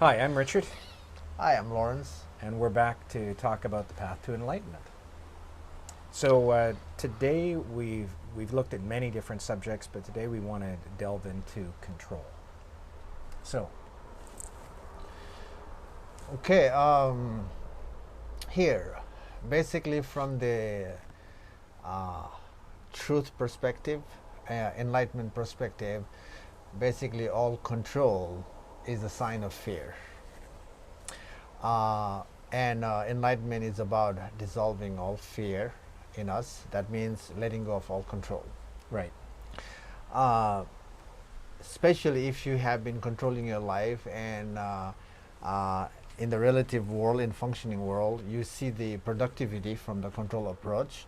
Hi, I'm Richard, Hi, I'm Lawrence. and we're back to talk about the path to enlightenment. So today we've looked at many different subjects, but today we want to delve into control. So Okay, here, basically from the uh, truth perspective, enlightenment perspective, basically all control is a sign of fear. And enlightenment is about dissolving all fear in us. That means letting go of all control. right, Uh, Especially if you have been controlling your life and uh, in the relative world, in functioning world, you see the productivity from the control approach,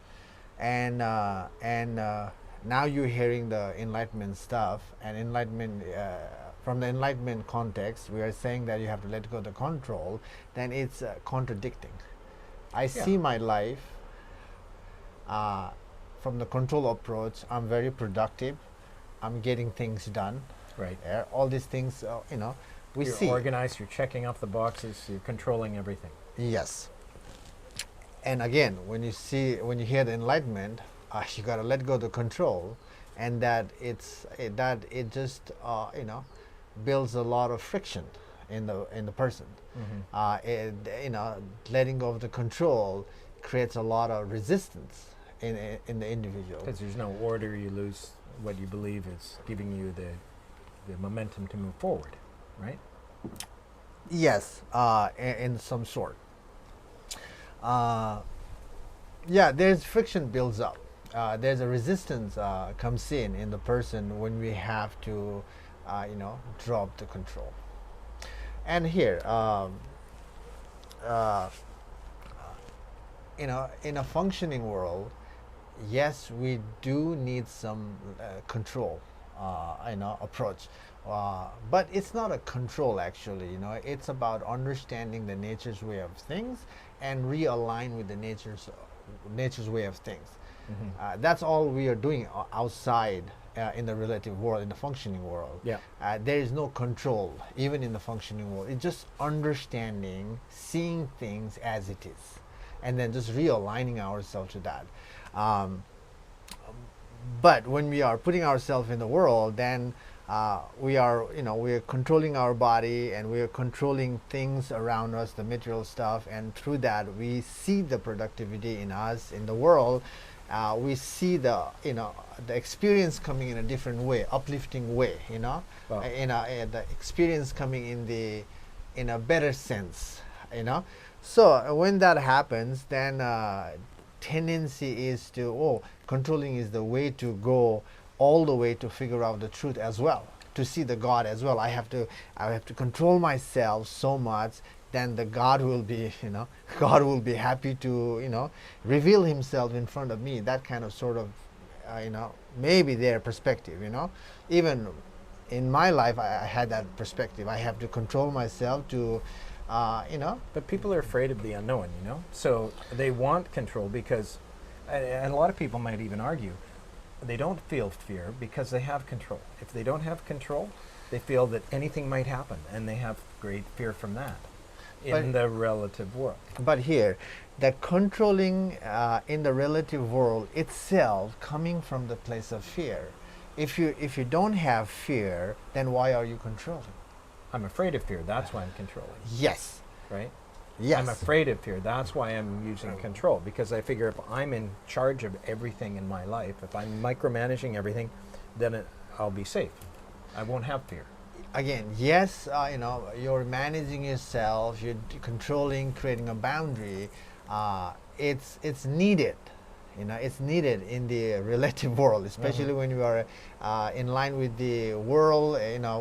and now you're hearing the enlightenment stuff and enlightenment. From the enlightenment context, we are saying that you have to let go of the control. Then it's contradicting. I yeah, see my life uh, from the control approach. I'm very productive. I'm getting things done. right. All these things, we You're see. organized. You're checking off the boxes. You're controlling everything. Yes. And again, when you hear the enlightenment, you gotta let go of the control, and that it just builds a lot of friction in the person. Mm-hmm. Letting go of the control creates a lot of resistance in the individual. Because there's no order, you lose what you believe is giving you the momentum to move forward, right? Yes, in some sort. Uh, yeah, there's friction builds up. There's a resistance comes in the person when we have to, drop the control. And here, uh, in a functioning world, yes, we do need some control, approach. But it's not a control actually. It's about understanding the nature's way of things and realign with the nature's way of things. Mm-hmm. That's all we are doing outside in the relative world, in the functioning world. Yeah. There is no control even in the functioning world. It's just understanding, seeing things as it is, and then just realigning ourselves to that. Um, but when we are putting ourselves in the world, then we are controlling our body, and we are controlling things around us, the material stuff, and through that we see the productivity in us, in the world. We see the experience coming in a different way, uplifting way. Wow. The experience coming in a better sense. So when that happens, then tendency is to controlling is the way to go, all the way to figure out the truth as well, to see the God as well. I have to control myself so much, then the God will be God will be happy to reveal himself in front of me. That kind of sort of maybe their perspective. Even in my life, I had that perspective. I have to control myself to But people are afraid of the unknown, So they want control because, and a lot of people might even argue, they don't feel fear because they have control. If they don't have control, they feel that anything might happen, and they have great fear from that in the relative world. But here, the controlling in the relative world itself coming from the place of fear. If you don't have fear, then why are you controlling? I'm afraid of fear. That's why I'm controlling, Yes. right? Yes. I'm afraid of fear. That's why I'm using control, because I figure if I'm in charge of everything in my life, if I'm micromanaging everything, then I'll be safe. I won't have fear. Again, yes, you're managing yourself, you're controlling, creating a boundary. It's needed. It's needed in the relative world, especially when you are in line with the world,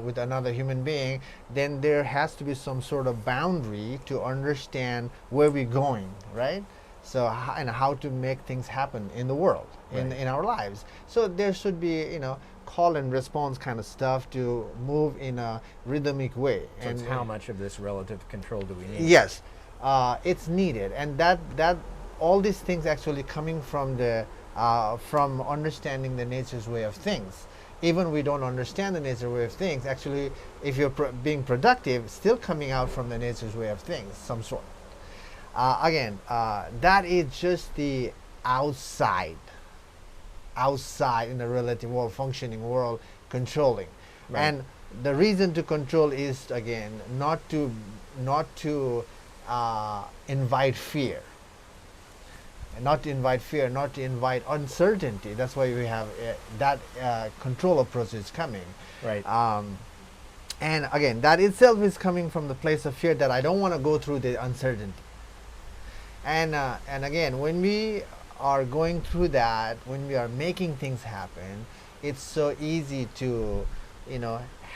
with another human being. Then there has to be some sort of boundary to understand where we're going, right? So and how to make things happen in the world, in our lives. So there should be call and response kind of stuff to move in a rhythmic way. So it's how much of this relative control do we need? Yes, it's needed, and that all these things actually coming from from understanding the nature's way of things. even we don't understand the nature's way of things, actually if you're being productive, still coming out from the nature's way of things, some sort. Again, that is just the outside in the relative world, functioning world, controlling. Right. And the reason to control is, again, not to invite fear, not to invite uncertainty. That's why we have that control approach is coming. Right. And again, that itself is coming from the place of fear, that I don't want to go through the uncertainty. And again, when we are going through that, when we are making things happen, it's so easy to,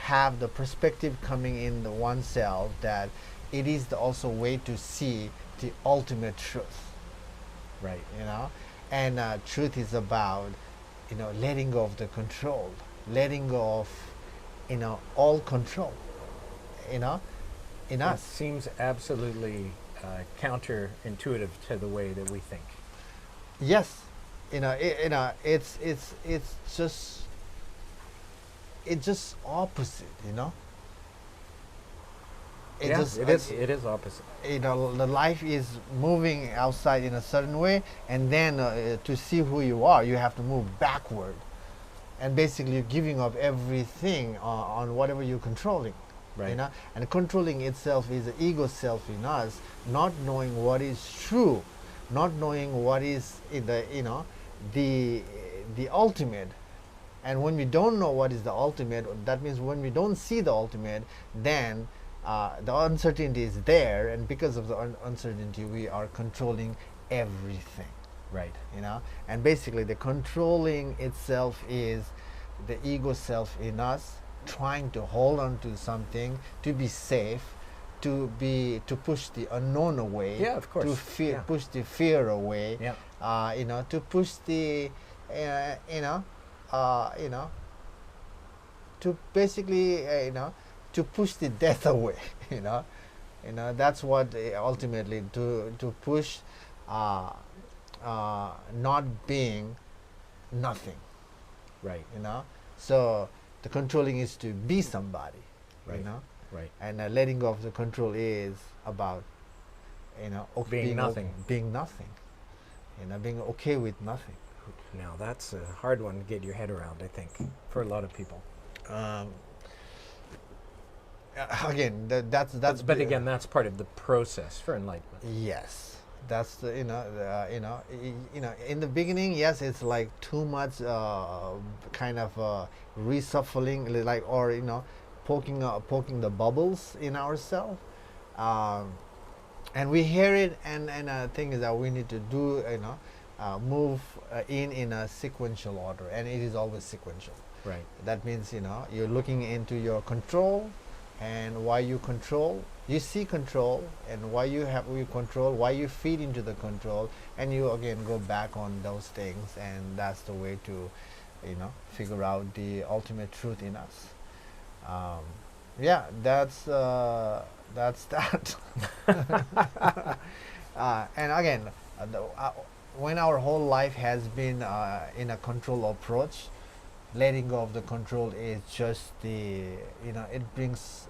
have the perspective coming in the oneself that it is the also way to see the ultimate truth. Right. And truth is about, letting go of the control, letting go of, all control, in It us. seems absolutely counterintuitive to the way that we think. Yes, it's just opposite, It Yeah, just, it is opposite. the life is moving outside in a certain way, and then to see who you are, you have to move backward, and basically you're giving up everything on whatever you're controlling. Right. And controlling itself is the ego self in us, not knowing what is true, not knowing what is in the ultimate. And when we don't know what is the ultimate, that means when we don't see the ultimate, then the uncertainty is there, and because of the uncertainty, we are controlling everything. Right. And basically the controlling itself is the ego self in us trying to hold on to something, to be safe, to push the unknown away. Yeah, of course. To Yeah. push the fear away. Yeah. To push the to basically to push the death away. That's what ultimately to push not being nothing. Right. So the controlling is to be somebody. Right. Right. And letting go of the control is about Being nothing. being nothing, being okay with nothing. Now that's a hard one to get your head around, I think, for a lot of people. Again, that's But again, that's part of the process for enlightenment. yes, that's the in the beginning, yes, it's like too much kind of reshuffling, like, or poking the bubbles in ourselves, and we hear it, and thing is that we need to do move in a sequential order, and it is always sequential. Right. That means you're looking into your control, and why you control, you see control, and why you control, why you feed into the control, and you again go back on those things, and that's the way to figure out the ultimate truth in us. That's that. And again, when our whole life has been in a control approach, letting go of the control is just it brings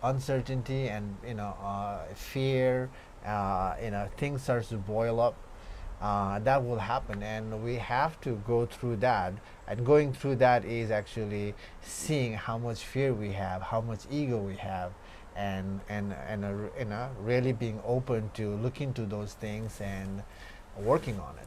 uncertainty and fear. Things starts to boil up. That will happen, and we have to go through that. And going through that is actually seeing how much fear we have, how much ego we have, and really being open to look into those things and working on it.